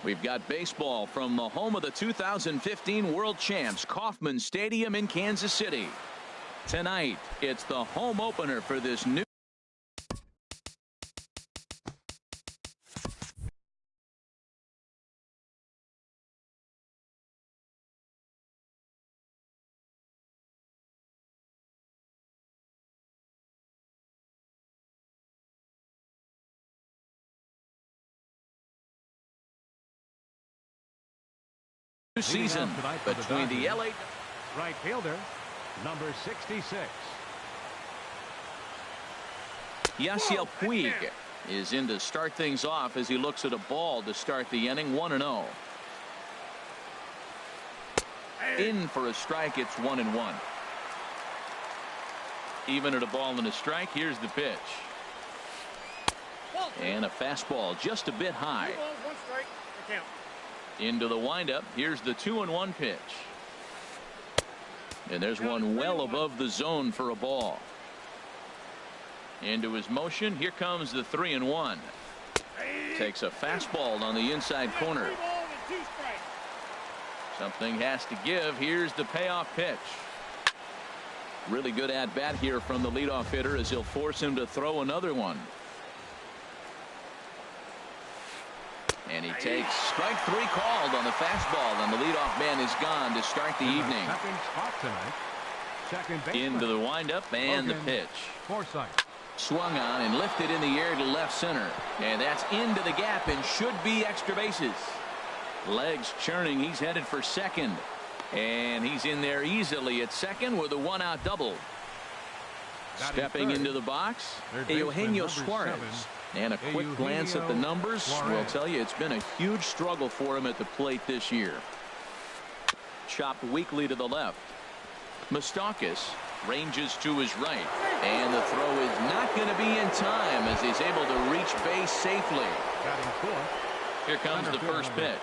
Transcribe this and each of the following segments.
We've got baseball from the home of the 2015 World Champs, Kauffman Stadium in Kansas City. Tonight, it's the home opener for this new season between the LA right fielder number 66. Yasiel Puig is in to start things off as he looks at a ball to start the inning. 1-0. In for a strike. It's 1-1. Even at a ball and a strike. Here's the pitch, and a fastball just a bit high. Into the windup. Here's the 2-1 pitch. And there's one well above the zone for a ball. Into his motion. Here comes the 3-1. Takes a fastball on the inside corner. Something has to give. Here's the payoff pitch. Really good at bat here from the leadoff hitter as he'll force him to throw another one. And he takes strike 3 called on the fastball, and the leadoff man is gone to start the evening. Into the windup and the pitch. Swung on and lifted in the air to left center, and that's into the gap and should be extra bases. Legs churning. He's headed for second, and he's in there easily at second with a 1-out double. Stepping into the box, Eugenio Suarez. And a quick glance at the numbers will tell you it's been a huge struggle for him at the plate this year. Chopped weakly to the left. Moustakas ranges to his right, and the throw is not going to be in time as he's able to reach base safely. Here comes the first pitch.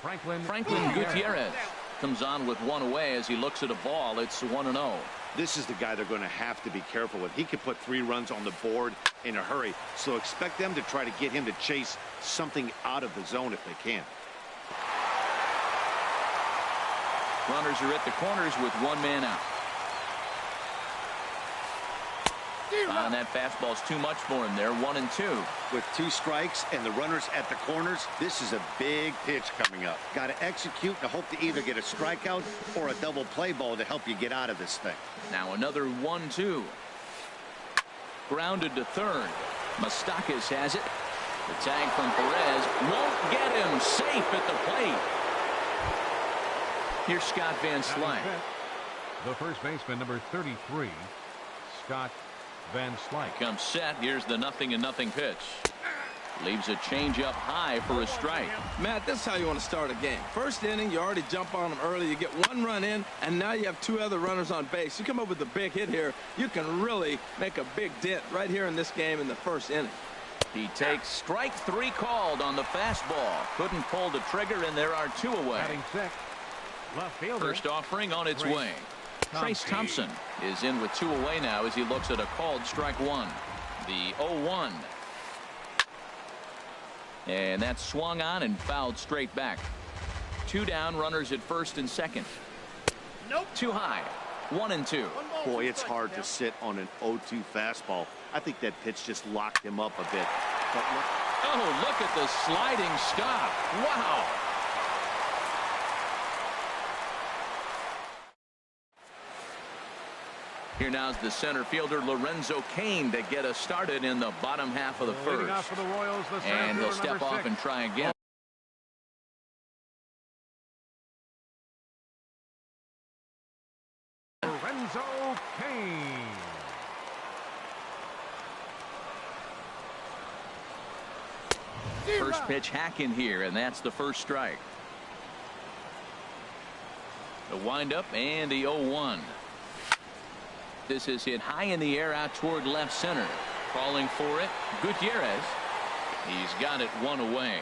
Franklin Gutierrez comes on with one away as he looks at a ball. It's 1-0. This is the guy they're going to have to be careful with. He could put 3 runs on the board in a hurry, so expect them to try to get him to chase something out of the zone if they can. Runners are at the corners with 1 man out. And that fastball's too much for him there. 1-2. With 2 strikes and the runners at the corners, this is a big pitch coming up. Got to execute and hope to either get a strikeout or a double play ball to help you get out of this thing. Now another 1-2. Grounded to third. Moustakas has it. The tag from Perez won't get him. Safe at the plate. Here's Scott Van Slyke. The first baseman, number 33, Scott Van Slyke. Comes set. Here's the 0-0 pitch. Leaves a changeup high for a strike. Matt, that's how you want to start a game. First inning, you already jump on them early. You get 1 run in, and now you have 2 other runners on base. You come up with a big hit here, you can really make a big dent right here in this game in the first inning. He takes strike 3 called on the fastball. Couldn't pull the trigger, and there are 2 away. First offering on its way. Trace Thompson is in with 2 away now as he looks at a called strike 1. The 0-1. And that's swung on and fouled straight back. 2 down, runners at first and second. Nope. Too high. 1-2. Boy, it's hard to sit on an 0-2 fastball. I think that pitch just locked him up a bit. But look at the sliding stop. Wow. Here now's the center fielder Lorenzo Cain to get us started in the bottom half of the first. And he'll step off and try again. Lorenzo Cain. First pitch hacking here, and that's the first strike. The windup and the 0-1. This is hit high in the air out toward left center. Calling for it, Gutierrez. He's got it 1 away.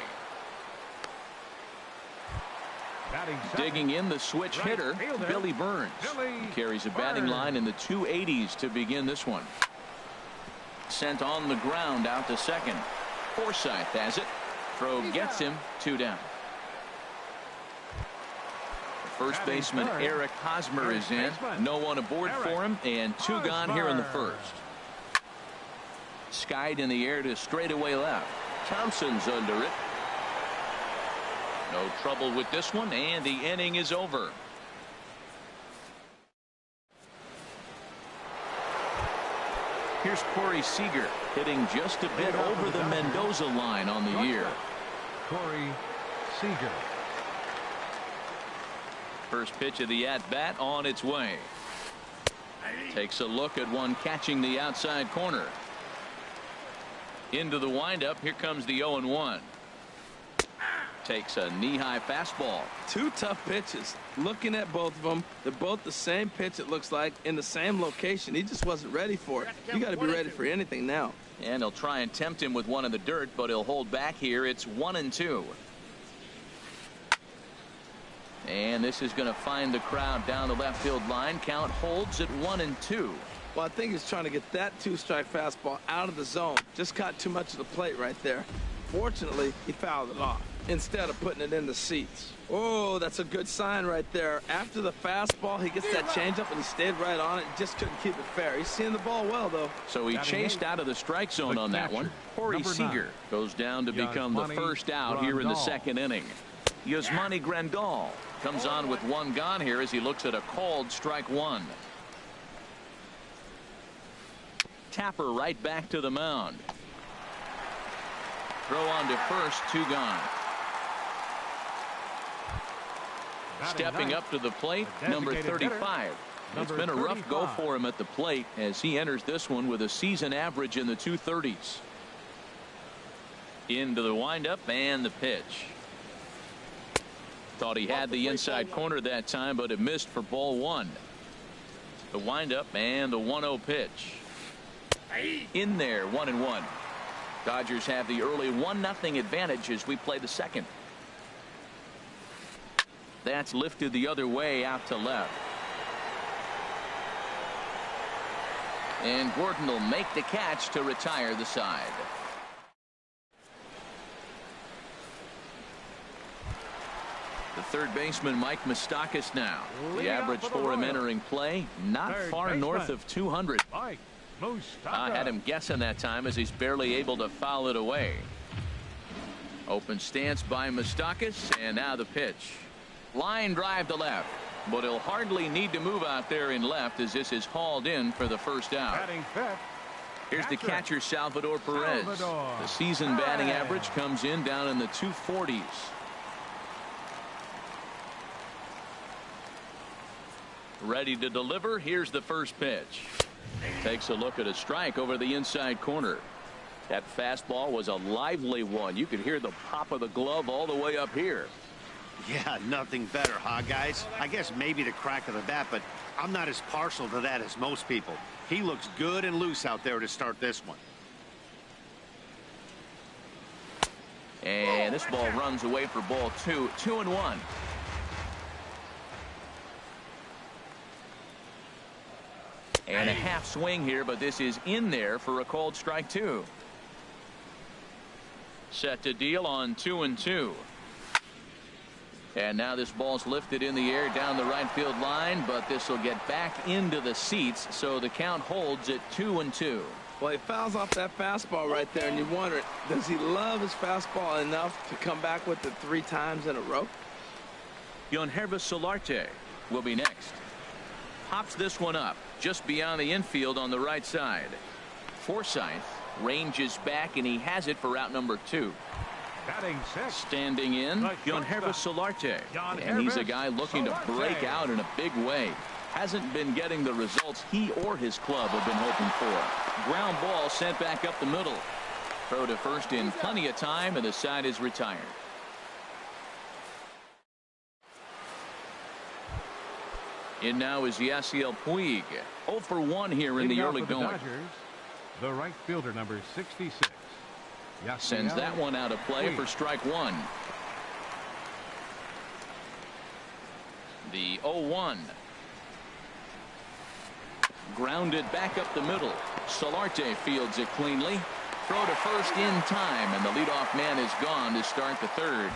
Digging in the switch hitter, Billy Burns. He carries a batting line in the 280s to begin this one. Sent on the ground out to second. Forsythe has it. Throw gets him 2 down. First baseman Eric Hosmer is in. No one aboard for him, and 2 gone here in the first. Skied in the air to straightaway left. Thompson's under it. No trouble with this one, and the inning is over. Here's Corey Seager hitting just a bit over the Mendoza line on the year. Corey Seager. First pitch of the at-bat on its way. Takes a look at one catching the outside corner. Into the windup. Here comes the 0-1. Takes a knee-high fastball. 2 tough pitches. Looking at both of them, they're both the same pitch, it looks like, in the same location. He just wasn't ready for it. You got to be ready for anything now. And he'll try and tempt him with one in the dirt, but he'll hold back here. It's 1-2. And this is going to find the crowd down the left field line. Count holds at 1-2. Well, I think he's trying to get that 2-strike fastball out of the zone. Just caught too much of the plate right there. Fortunately, he fouled it off instead of putting it in the seats. Oh, that's a good sign right there. After the fastball, he gets that changeup, and he stayed right on it. Just couldn't keep it fair. He's seeing the ball well, thoh. So he chased out of the strike zone on that one. Corey Seager goes down to become the first out here in the second inning. Yasmani Grandal comes on with 1 gone here as he looks at a called strike 1. Tapper right back to the mound. Throw on to first, 2 gone. Stepping up to the plate, number 35. It's been a rough go for him at the plate as he enters this one with a season average in the 230s. Into the windup and the pitch. Thought he had the inside corner that time, but it missed for ball 1. The windup and the 1-0 pitch. In there, 1-1. Dodgers have the early 1-0 advantage as we play the second. That's lifted the other way out to left. And Gordon will make the catch to retire the side. The third baseman, Mike Moustakas, now. The average for him entering play, not far north of 200. I had him guessing that time as he's barely able to foul it away. Open stance by Moustakas, and now the pitch. Line drive to left, but he'll hardly need to move out there in left as this is hauled in for the first out. Here's the catcher, Salvador Perez. The season batting average comes in down in the 240s. Ready to deliver. Here's the first pitch. Takes a look at a strike over the inside corner. That fastball was a lively one. You could hear the pop of the glove all the way up here. Yeah, nothing better, huh, guys? I guess maybe the crack of the bat, but I'm not as partial to that as most people. He looks good and loose out there to start this one. And this ball runs away for ball 2. 2-1. And a half swing here, but this is in there for a called strike 2. Set to deal on 2-2. And now this ball's lifted in the air down the right field line, but this will get back into the seats, so the count holds at 2-2. Well, he fouls off that fastball right there, and you wonder, does he love his fastball enough to come back with it 3 times in a row? Yonhervis Solarte will be next. Pops this one up just beyond the infield on the right side. Forsythe ranges back, and he has it for out number 2. Standing in, Yonhervis Solarte. And he's a guy looking to break out in a big way. Hasn't been getting the results he or his club have been hoping for. Ground ball sent back up the middle. Throw to first in plenty of time, and the side is retired. In now is Yasiel Puig. 0 for 1 here in the early going. The right fielder, number 66. Sends that one out of play for strike 1. The 0-1. Grounded back up the middle. Solarte fields it cleanly. Throw to first in time, and the leadoff man is gone to start the third.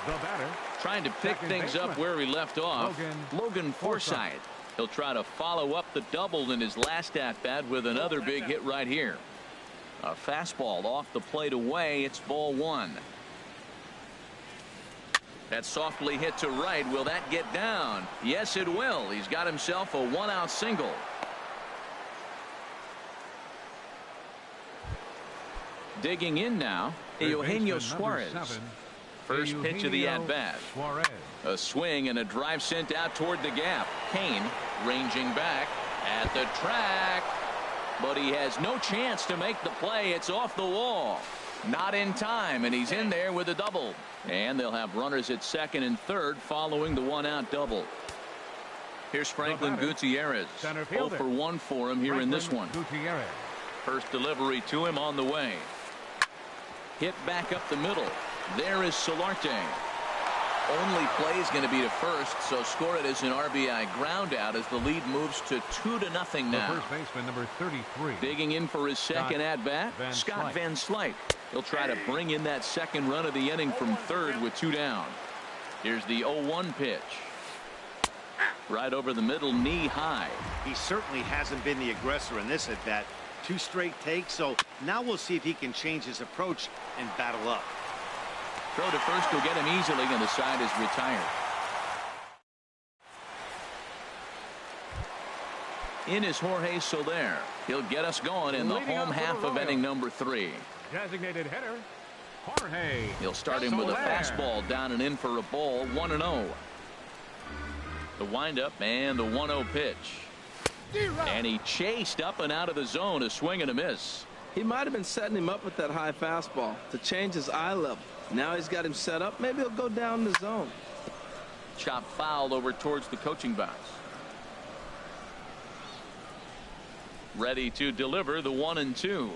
The batter, trying to pick things up where he left off. Logan Forsythe. He'll try to follow up the double in his last at-bat with another big hit right here. A fastball off the plate away. It's ball one. That softly hit to right. Will that get down? Yes, it will. He's got himself a one-out single. Digging in now, Eugenio Suarez. First pitch of the at-bat. A swing and a drive sent out toward the gap. Kane ranging back at the track. But he has no chance to make the play. It's off the wall. Not in time, and he's in there with a double. And they'll have runners at second and third following the one-out double. Here's Franklin Gutierrez. 0 for 1 for him here in this one. First delivery to him on the way. Hit back up the middle. There is Solarte. Only play is going to be to first, so score it as an RBI ground out as the lead moves to 2-0 now. The first baseman, number 33. Digging in for his second at-bat, Scott Van Slyke. He'll try to bring in that second run of the inning from third with 2 down. Here's the 0-1 pitch. Right over the middle, knee high. He certainly hasn't been the aggressor in this at-bat. 2 straight takes, so now we'll see if he can change his approach and battle up. Throw to first will get him easily, and the side is retired. In is Jorge Soler. He'll get us going in the home half of inning number 3. Designated hitter, Jorge. He'll start him with a fastball down and in for a ball, 1-0. The windup and the 1-0 pitch. And he chased up and out of the zone, a swing and a miss. He might have been setting him up with that high fastball to change his eye level. Now he's got him set up. Maybe he'll go down the zone. Chop fouled over towards the coaching box. Ready to deliver the 1-2.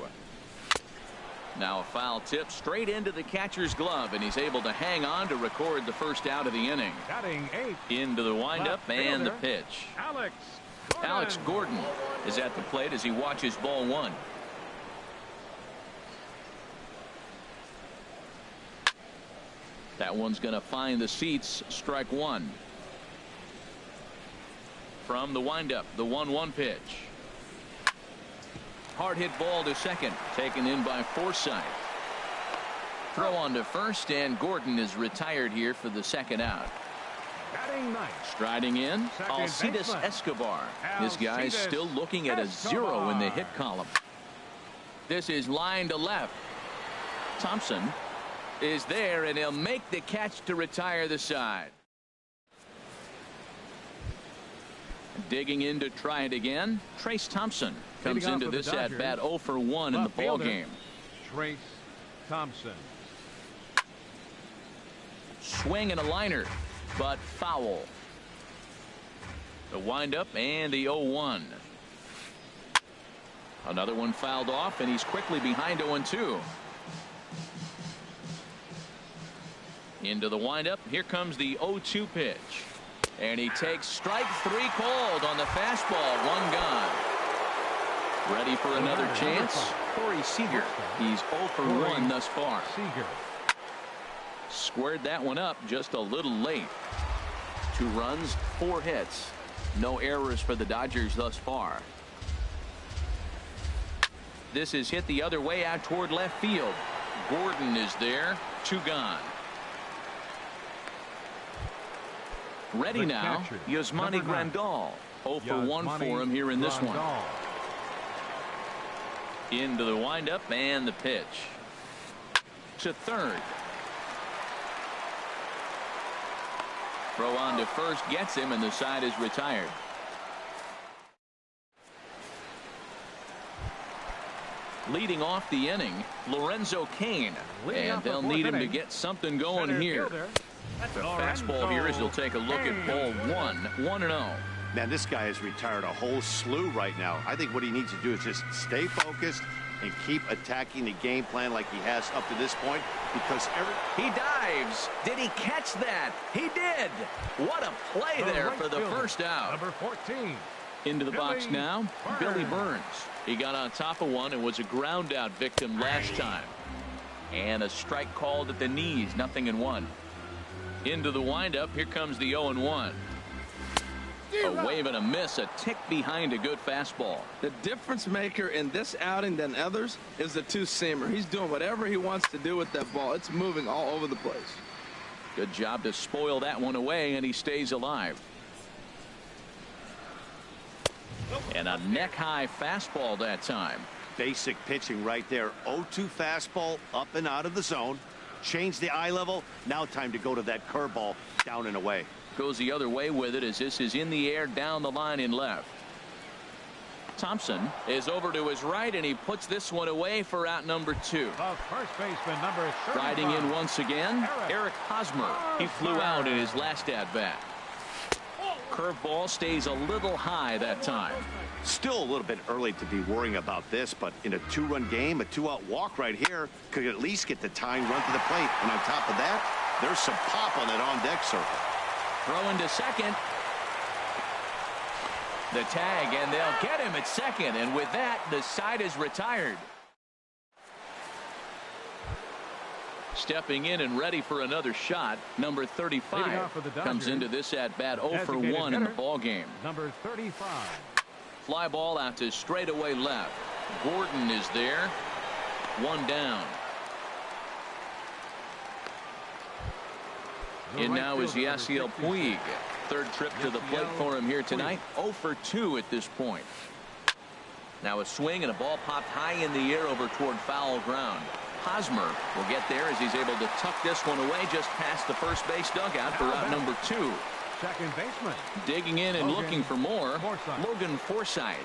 Now a foul tip straight into the catcher's glove, and he's able to hang on to record the first out of the inning. Batting 8. Into the windup and the pitch. Alex Gordon is at the plate as he watches ball 1. That one's going to find the seats. Strike 1. From the windup, the 1-1 pitch. Hard hit ball to second, taken in by Forsythe. Throw on to first, and Gordon is retired here for the second out. Striding in, Alcides Escobar. This guy's still looking at a 0 in the hit column. This is line to left. Thompson is there, and he'll make the catch to retire the side. Digging in to try it again, Trace Thompson comes into this at bat 0 for 1 in the ball game. Trace Thompson. Swing and a liner, but foul. The windup and the 0-1. Another one fouled off, and he's quickly behind 0-2. Into the windup. Here comes the 0-2 pitch. And he takes strike 3 called on the fastball. 1 gone. Ready for another chance. Corey Seager. He's 0 for 1 thus far. Squared that one up just a little late. 2 runs, 4 hits. No errors for the Dodgers thus far. This is hit the other way out toward left field. Gordon is there. 2 gone. Ready now, Yasmani Grandal. 0 for 1 for him here in this one. Into the windup and the pitch. To third. Throw on to first gets him, and the side is retired. Leading off the inning, Lorenzo Cain. And they'll need him to get something going here. The fastball here as he'll take a look at ball 1, 1-0. Man, this guy has retired a whole slew right now. I think what he needs to do is just stay focused and keep attacking the game plan like he has up to this point, because he dives. Did he catch that? He did. What a play there for the first out. Number 14. Into the box now, Billy Burns. He got on top of one and was a ground out victim last time. And a strike called at the knees, 0-1. Into the windup, here comes the 0-1. A wave and a miss, a tick behind a good fastball. The difference maker in this outing than others is the two-seamer. He's doing whatever he wants to do with that ball. It's moving all over the place. Good job to spoil that one away, and he stays alive. And a neck-high fastball that time. Basic pitching right there. 0-2 fastball up and out of the zone. Change the eye level. Now time to go to that curveball down and away. Goes the other way with it as this is in the air down the line in left. Thompson is over to his right, and he puts this one away for out number 2. The first baseman, number 35. Riding in once again, Eric Hosmer. He flew out in his last at-bat. Curveball stays a little high that time. Still a little bit early to be worrying about this, but in a 2-run game, a 2-out walk right here could at least get the tying run to the plate. And on top of that, there's some pop on that on-deck circle. Throw into second. The tag, and they'll get him at second. And with that, the side is retired. Stepping in and ready for another shot, number 35 comes into this at-bat 0 for 1 in the ball game. Number 35. Fly ball out to straightaway left. Gordon is there. 1 down. And now is Yasiel Puig. Third trip to the plate for him here tonight. 0 for 2 at this point. Now a swing and a ball popped high in the air over toward foul ground. Hosmer will get there as he's able to tuck this one away just past the first base dugout for out number 2. Second baseman. Digging in and looking for more. Logan Forsythe.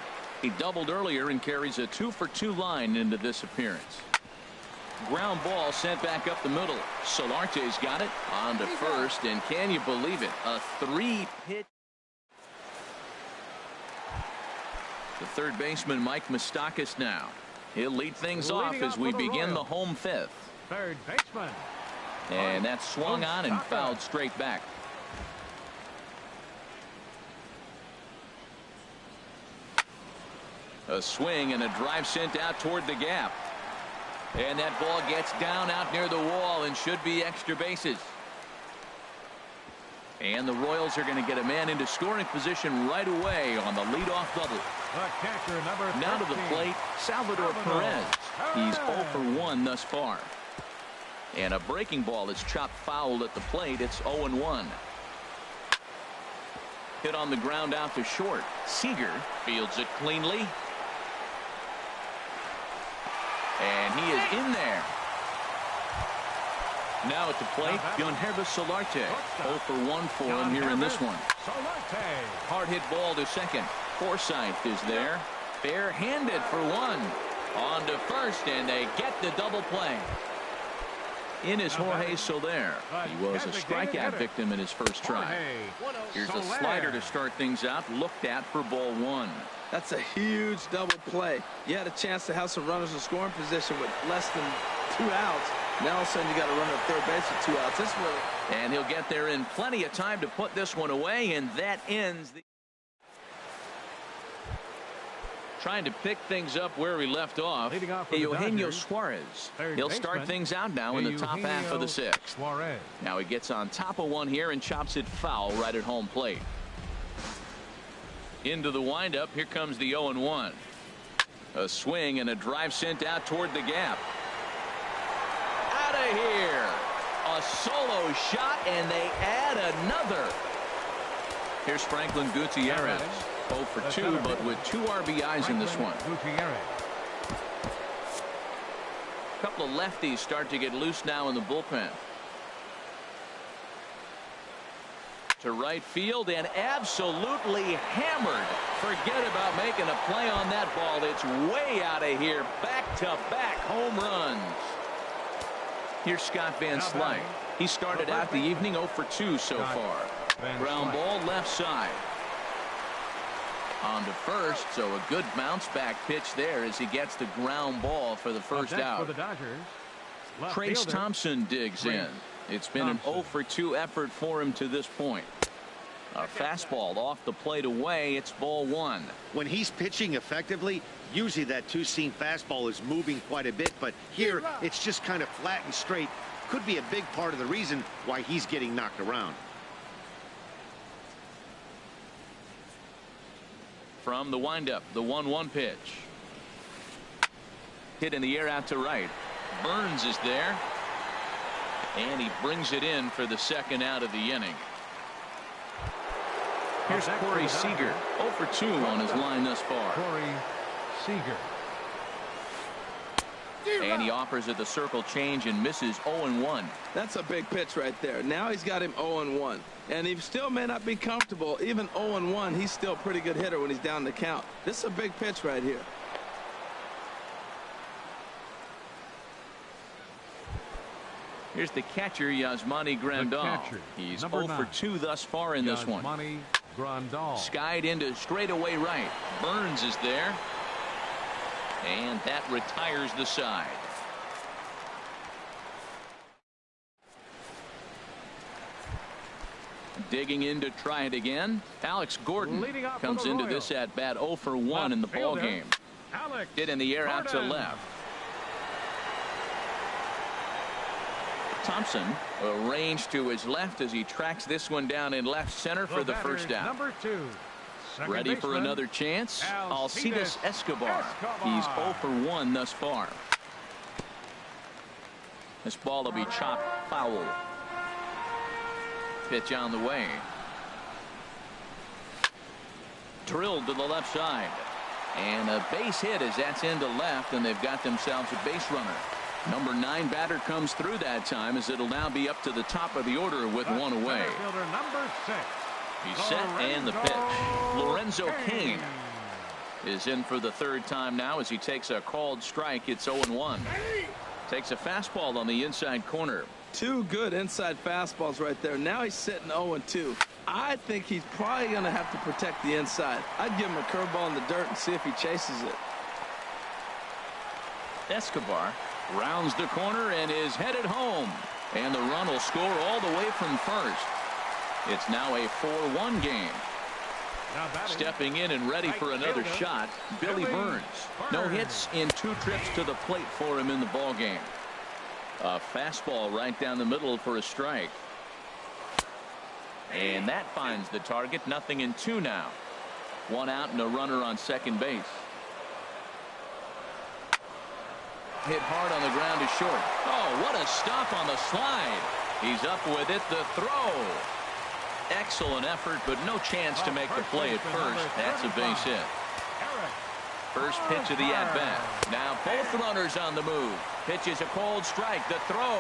He doubled earlier and carries a 2 for 2 line into this appearance. Ground ball sent back up the middle. Solarte's got it on to first, and can you believe it? A 3-pitch. The third baseman, Mike Moustakas, now. He'll lead things off as we begin the home 5th. Third baseman. And that's swung on and fouled straight back. A swing and a drive sent out toward the gap. And that ball gets down out near the wall and should be extra bases. And the Royals are going to get a man into scoring position right away on the leadoff double. The catcher, number 13. Now to the plate, Salvador Perez. He's 0 for 1 thus far. And a breaking ball is chopped foul at the plate. It's 0-1. Hit on the ground out to short. Seager fields it cleanly. And he is in there. Now at the plate, Yangervis Solarte. 0 for 1 for him here in this one. Hard hit ball to second. Forsythe is there. Barehanded for 1. On to first, and they get the double play. In is Jorge Soler. He was a strikeout victim in his first try. Here's a slider to start things out. Looked at for ball 1. That's a huge double play. You had a chance to have some runners in scoring position with less than 2 outs. Now all of a sudden you got to run at third base with 2 outs. This way. And he'll get there in plenty of time to put this one away, and that ends the. Trying to pick things up where we left off. Eugenio Suarez. He'll start things out now in the top half of the 6th. Now he gets on top of one here and chops it foul right at home plate. Into the windup. Here comes the 0-1. A swing and a drive sent out toward the gap. Out of here. A solo shot, and they add another. Here's Franklin Gutierrez. 0 for 2, but with 2 RBIs in this one. A couple of lefties start to get loose now in the bullpen. To right field and absolutely hammered. Forget about making a play on that ball. It's way out of here. Back-to-back home runs. Here's Scott Van Slyke. He started out the evening 0 for 2 so far. Ground ball left side. On to first, so a good bounce back pitch there as he gets the ground ball for the first out. Trace Thompson digs in. It's been an 0 for 2 effort for him to this point. A fastball off the plate away. It's ball one. When he's pitching effectively, usually that two-seam fastball is moving quite a bit, but here it's just kind of flat and straight. Could be a big part of the reason why he's getting knocked around. From the windup, the 1-1 pitch. Hit in the air out to right. Burns is there. And he brings it in for the second out of the inning. Here's Corey Seager. 0 for 2 on his line thus far. Corey Seager. And he offers it the circle change and misses 0-1. That's a big pitch right there. Now he's got him 0-1. And he still may not be comfortable. Even 0-1, he's still a pretty good hitter when he's down the count. This is a big pitch right here. Here's the catcher, Yasmani Grandal. He's 0 for 2 thus far in this one. Yasmani Grandal. Skied into straightaway right. Burns is there. And that retires the side. Digging in to try it again. Alex Gordon comes into this at bat 0 for 1 in the ball game. Hit in the air out to left. Thompson arranged to his left as he tracks this one down in left center for the first out. Number 2. Ready for another chance? Alcides Escobar. He's 0 for 1 thus far. This ball will be chopped foul. Pitch on the way. Drilled to the left side. And a base hit as that's into left, and they've got themselves a base runner. Number 9 batter comes through that time as it'll now be up to the top of the order with one away. Number 6. He's set and the pitch. Lorenzo Cain is in for the third time now as he takes a called strike. It's 0-1. Takes a fastball on the inside corner. 2 good inside fastballs right there. Now he's sitting 0-2. I think he's probably going to have to protect the inside. I'd give him a curveball in the dirt and see if he chases it. Escobar rounds the corner and is headed home. And the run will score all the way from first. It's now a 4-1 game. Stepping in and ready for another shot, Billy Burns. No hits in 2 trips to the plate for him in the ball game. A fastball right down the middle for a strike. And that finds the target. 0-2 now. 1 out and a runner on second base. Hit hard on the ground to short. Oh, what a stop on the slide. He's up with it. The throw. Excellent effort, but no chance to make the play at first. That's a base hit. First pitch of the at-bat. Now both runners on the move. Pitches a cold strike. The throw.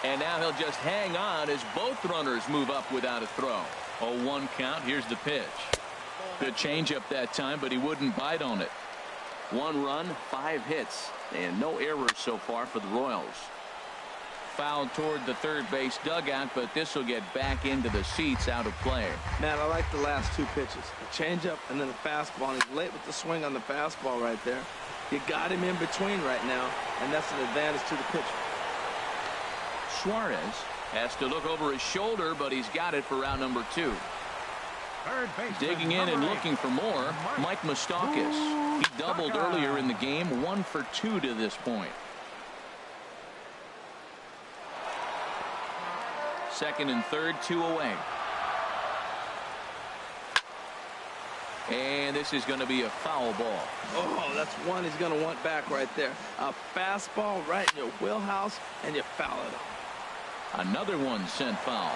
And now he'll just hang on as both runners move up without a throw. 0-1 count. Here's the pitch. Good changeup that time, but he wouldn't bite on it. 1 run, 5 hits, and no errors so far for the Royals. Foul toward the third base dugout, but this will get back into the seats, out of play. Man, I like the last 2 pitches. The changeup and then the fastball. And he's late with the swing on the fastball right there. You got him in between right now, and that's an advantage to the pitcher. Suarez has to look over his shoulder, but he's got it for round number 2. Digging in and looking for more, Mike Moustakas. He doubled earlier in the game, 1 for 2 to this point. Second and third, 2 away. And this is going to be a foul ball. Oh, that's one he's going to want back right there. A fastball right in your wheelhouse, and you foul it off. Another one sent foul.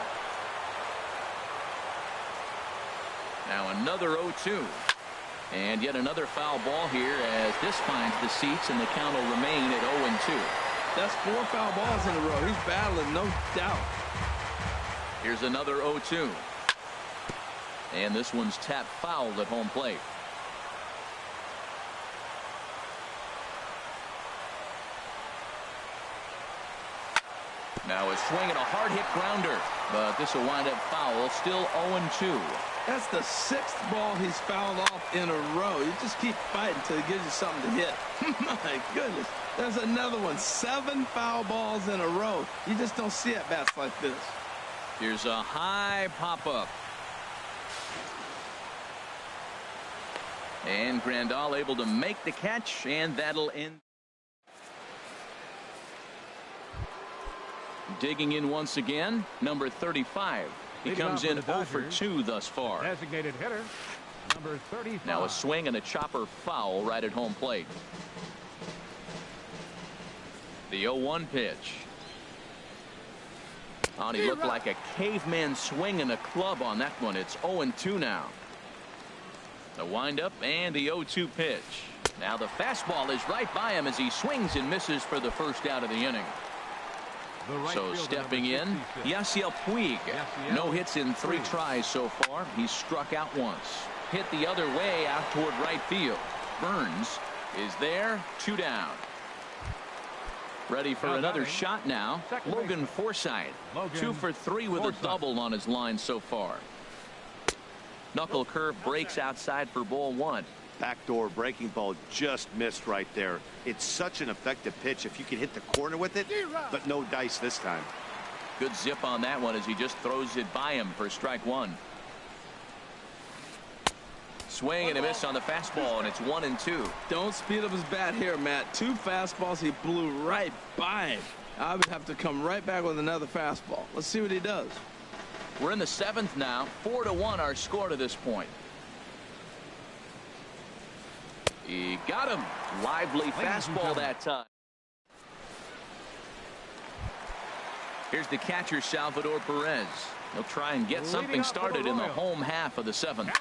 Now another 0-2. And yet another foul ball here as this finds the seats, and the count will remain at 0-2. That's 4 foul balls in a row. He's battling, no doubt. Here's another 0-2. And this one's tapped foul at home plate. Now a swing and a hard hit grounder, but this will wind up foul. Still 0-2. That's the 6th ball he's fouled off in a row. You just keep fighting until he gives you something to hit. My goodness. There's another one. 7 foul balls in a row. You just don't see at bats like this. Here's a high pop-up. And Grandal able to make the catch, and that'll end. Digging in once again, number 35. He comes in 0 for 2 thus far. Designated hitter, number 35. Now a swing and a chopper foul right at home plate. The 0-1 pitch. Oh, he looked like a caveman swinging a club on that one. It's 0-2 now. The windup and the 0-2 pitch. Now the fastball is right by him as he swings and misses for the first out of the inning. So stepping in, Yasiel Puig. No hits in 3 tries so far. He's struck out once. Hit the other way out toward right field. Burns is there, 2 down. Ready for another shot now. Logan Forsythe, 2 for 3 with a double on his line so far. Knuckle curve breaks outside for ball 1. Backdoor breaking ball just missed right there. It's such an effective pitch if you can hit the corner with it, but no dice this time. Good zip on that one as he just throws it by him for strike 1. Swing and a miss on the fastball, and it's 1-2. Don't speed up his bat here, Matt. 2 fastballs he blew right by him. I would have to come right back with another fastball. Let's see what he does. We're in the 7th now. 4-1 our score to this point. He got him. Lively fastball that time. Here's the catcher, Salvador Perez. He'll try and get something started in the home half of the 7th.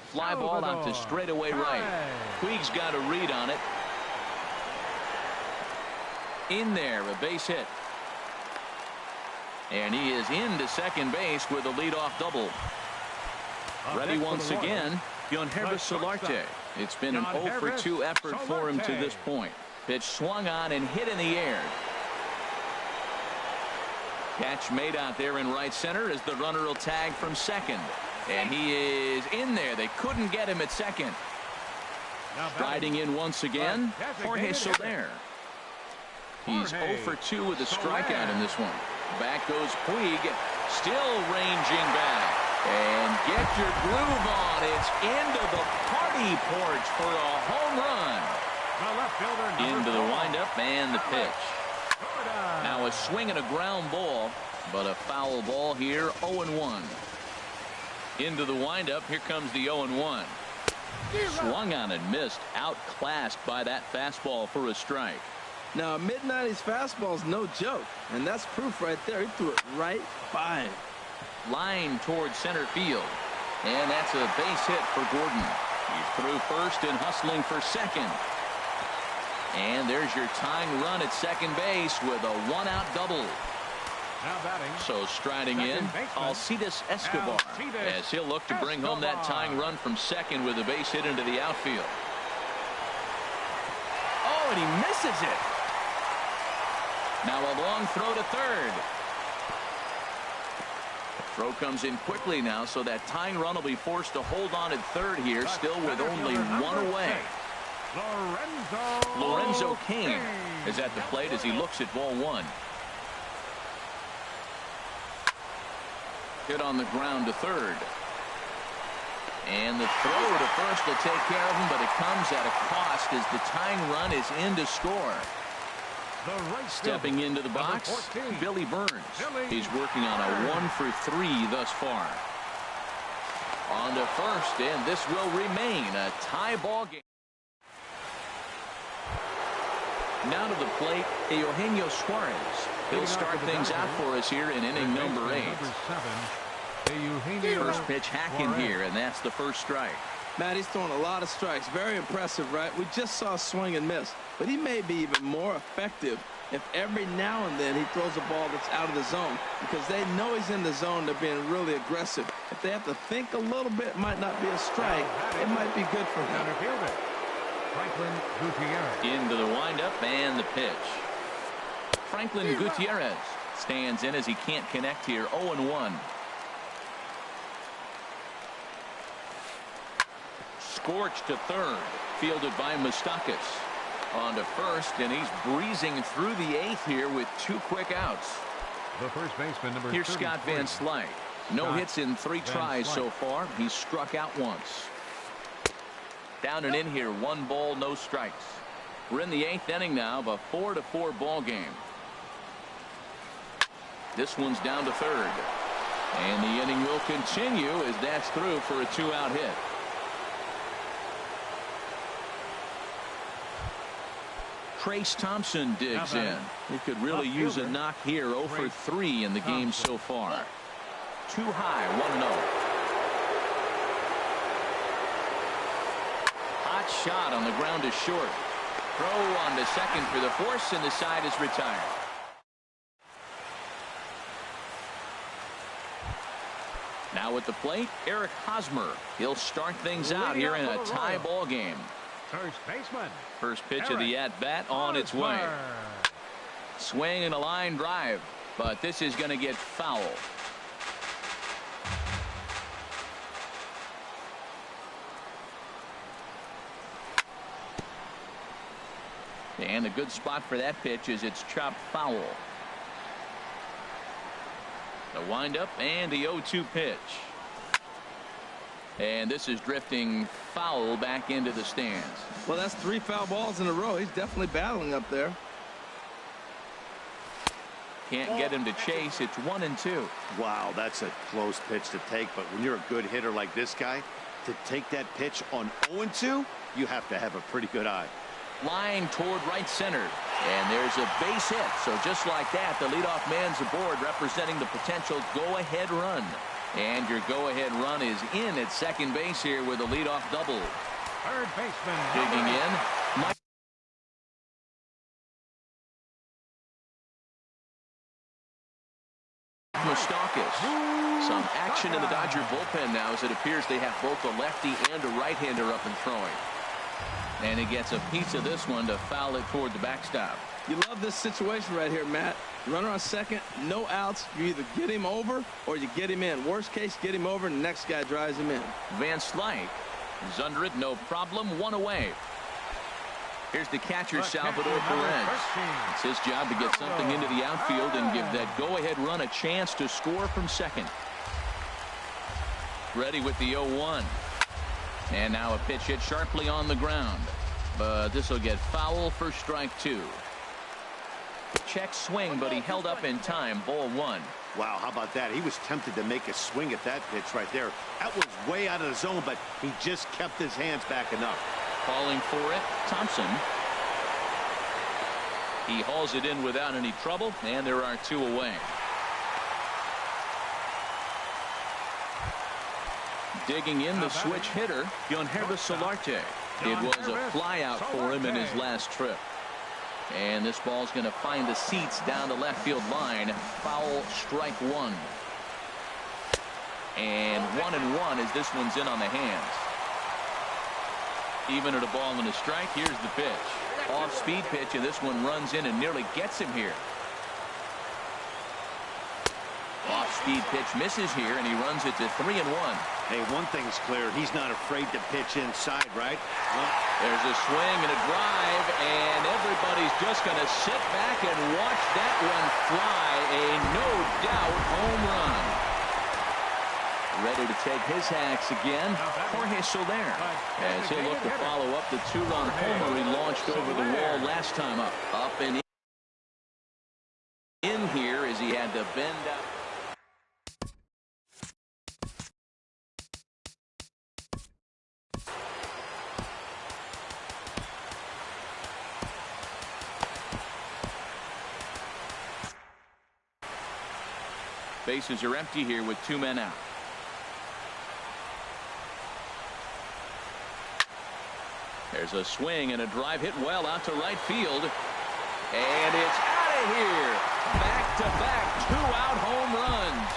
Fly ball out to straightaway right. Puig's got a read on it. In there, a base hit. And he is into second base with a leadoff double. Ready once again, Yonhervis Solarte. It's been an 0 for 2 effort for him to this point. Pitch swung on and hit in the air. Catch made out there in right center as the runner will tag from second. And he is in there. They couldn't get him at second. Striding in once again, Jorge Soler. He's 0 for 2 with a strikeout in this one. Back goes Puig, still ranging back. And get your groove on. It's into the party porch for a home run. Into the windup and the pitch. Now a swing and a ground ball, but a foul ball here, 0-1. Into the windup, here comes the 0-1. Swung on and missed, outclassed by that fastball for a strike. Now a mid-90s fastball is no joke, and that's proof right there. He threw it right by him. Line towards center field, and that's a base hit for Gordon. He's through first and hustling for second. And there's your tying run at second base with a 1-out double. So striding in, Alcides Escobar, as he'll look to bring home that tying run from second with a base hit into the outfield. Oh, and he misses it. Now a long throw to third. Throw comes in quickly now, so that tying run will be forced to hold on at third here, still with only 1 away. Lorenzo Cain is at the plate as he looks at ball 1. Hit on the ground to third. And the throw to first will take care of him, but it comes at a cost as the tying run is in to score. Stepping into the box, Billy Burns. He's working on a 1 for 3 thus far. On to first, and this will remain a tie ball game. Now to the plate, Eugenio Suarez. He'll start things out for us here in inning number 8. First pitch hacking here, and that's the first strike. Matt, he's throwing a lot of strikes. Very impressive, right? We just saw a swing and miss, but he may be even more effective if every now and then he throws a ball that's out of the zone, because they know he's in the zone. They're being really aggressive. If they have to think a little bit, it might not be a strike. It might be good for him. Into the windup and the pitch. Franklin Gutierrez stands in as he can't connect here. 0-1. Scorched to third, fielded by Moustakas. On to first, and he's breezing through the 8th here with 2 quick outs. The first baseman, number 33. Here's Scott Van Slyke. No hits in 3 tries so far. He's struck out once. Down and in here, 1 ball, no strikes. We're in the 8th inning now of a 4-4 ball game. This one's down to 3rd. And the inning will continue as that's through for a 2-out hit. Trace Thompson digs in. He could really use a knock here. 0 for 3 in the game so far. Too high, 1-0. Hot shot on the ground is short. Throw on to second for the force, and the side is retired. Now at the plate, Eric Hosmer. He'll start things out here in a tie ball game. First baseman. First pitch of the at-bat on its way. Swing and a line drive, but this is going to get foul. And a good spot for that pitch is it's chopped foul. The windup and the 0-2 pitch. And this is drifting foul back into the stands. Well, that's 3 foul balls in a row. He's definitely battling up there. Can't get him to chase. It's 1-2. Wow, that's a close pitch to take. But when you're a good hitter like this guy, to take that pitch on 0-2, you have to have a pretty good eye. Line toward right center. And there's a base hit. So just like that, the leadoff man's aboard, representing the potential go-ahead run. And your go-ahead run is in at second base here with a leadoff double. Third baseman. Digging in. Mike Moustakas. Some action in the Dodger bullpen now as it appears they have both a lefty and a right-hander up and throwing. And he gets a piece of this one to foul it toward the backstop. You love this situation right here, Matt. Runner on second, no outs. You either get him over or you get him in. Worst case, get him over and the next guy drives him in. Van Slyke is under it, no problem, 1 away. Here's the catcher, Salvador Perez. It's his job to get something into the outfield and give that go-ahead run a chance to score from second. Ready with the 0-1. And now a pitch hit sharply on the ground. But this will get foul for strike 2. Check swing, but he held up in time. Ball 1. Wow, how about that? He was tempted to make a swing at that pitch right there. That was way out of the zone, but he just kept his hands back enough. Calling for it, Thompson. He hauls it in without any trouble, and there are 2 away. Digging in the switch hitter, Yonhervis Solarte. It was a fly out for him in his last trip. And this ball's going to find the seats down the left field line. Foul, strike 1. And 1-1 as this one's in on the hands. Even at a ball and a strike, here's the pitch. Off-speed pitch, and this one runs in and nearly gets him here. Off-speed pitch misses here, and he runs it to 3-1. Hey, one thing's clear. He's not afraid to pitch inside, right? Well, there's a swing and a drive, and everybody's just going to sit back and watch that one fly. A no-doubt home run. Ready to take his hacks again, Jorge Soler, as he'll look to follow up the 2-run homer he launched over the wall last time up. Up and in here as he had to bend up. Bases are empty here with 2 men out. There's a swing and a drive hit well out to right field. And it's out of here. Back-to-back 2-out home runs.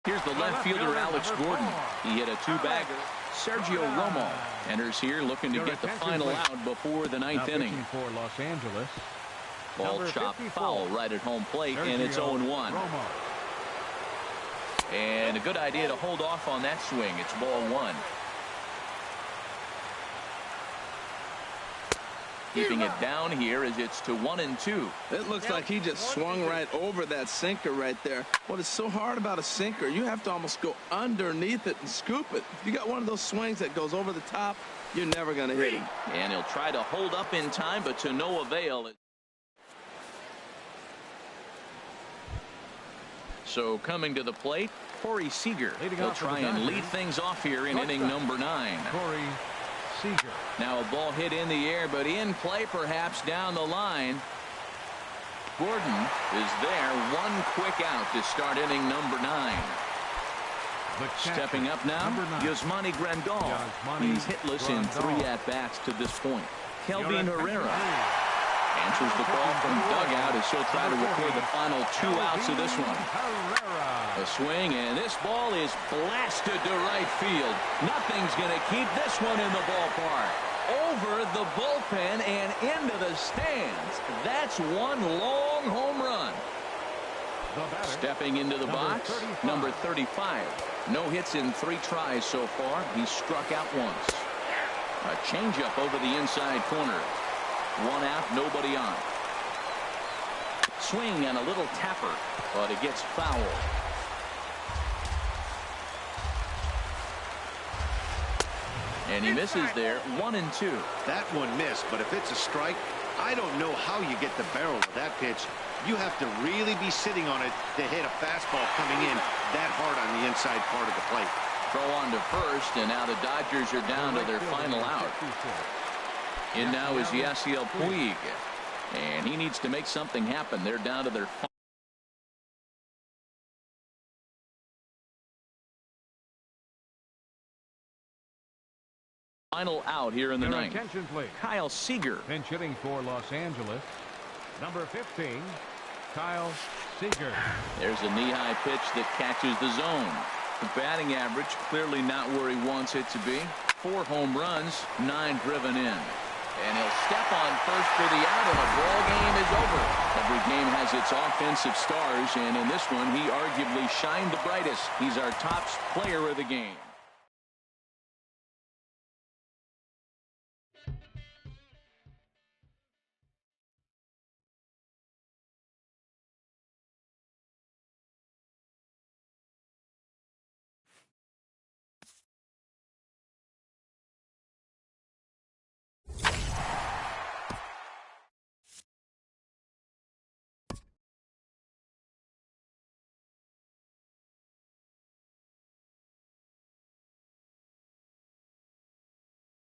Here's the left fielder, Alex Gordon. He hit a 2-bagger. Sergio Romo enters here looking to get the final out before the 9th inning. For Los Angeles. Ball chopped foul right at home plate, and it's 0-1. And a good idea to hold off on that swing. It's ball 1. Keeping it down here as it's to 1-2. It looks like he just swung right over that sinker right there. What is so hard about a sinker, you have to almost go underneath it and scoop it. If you got one of those swings that goes over the top, you're never going to hit him. And he'll try to hold up in time, but to no avail. So coming to the plate, Corey Seager. He'll try and lead things off here in inning number 9. Corey Seager. Now a ball hit in the air, but in play perhaps down the line. Gordon is there. One quick out to start inning number 9. Stepping up now, Yasmani Grandal. He's hitless in 3 at-bats to this point. Kelvin Herrera answers the call from dugout as he'll try to record the final 2 outs of this one. A swing, and this ball is blasted to right field. Nothing's going to keep this one in the ballpark. Over the bullpen and into the stands. That's one long home run. Stepping into the box, number 35. No hits in 3 tries so far. He's struck out once. A changeup over the inside corner. 1 out, nobody on. Swing and a little tapper, but it gets foul. And he misses there. 1-2. That one missed, but if it's a strike, I don't know how you get the barrel of that pitch. You have to really be sitting on it to hit a fastball coming in that hard on the inside part of the plate. Throw on to first, and now the Dodgers are down to their final out. In now is Yasiel Puig, and he needs to make something happen. They're down to their final out here in the ninth. Attention, please. Kyle Seager. Pinch hitting for Los Angeles. Number 15, Kyle Seager. There's a knee-high pitch that catches the zone. The batting average clearly not where he wants it to be. 4 home runs, 9 driven in. And he'll step on first for the out, and the ball game is over. Every game has its offensive stars, and in this one, he arguably shined the brightest. He's our top player of the game.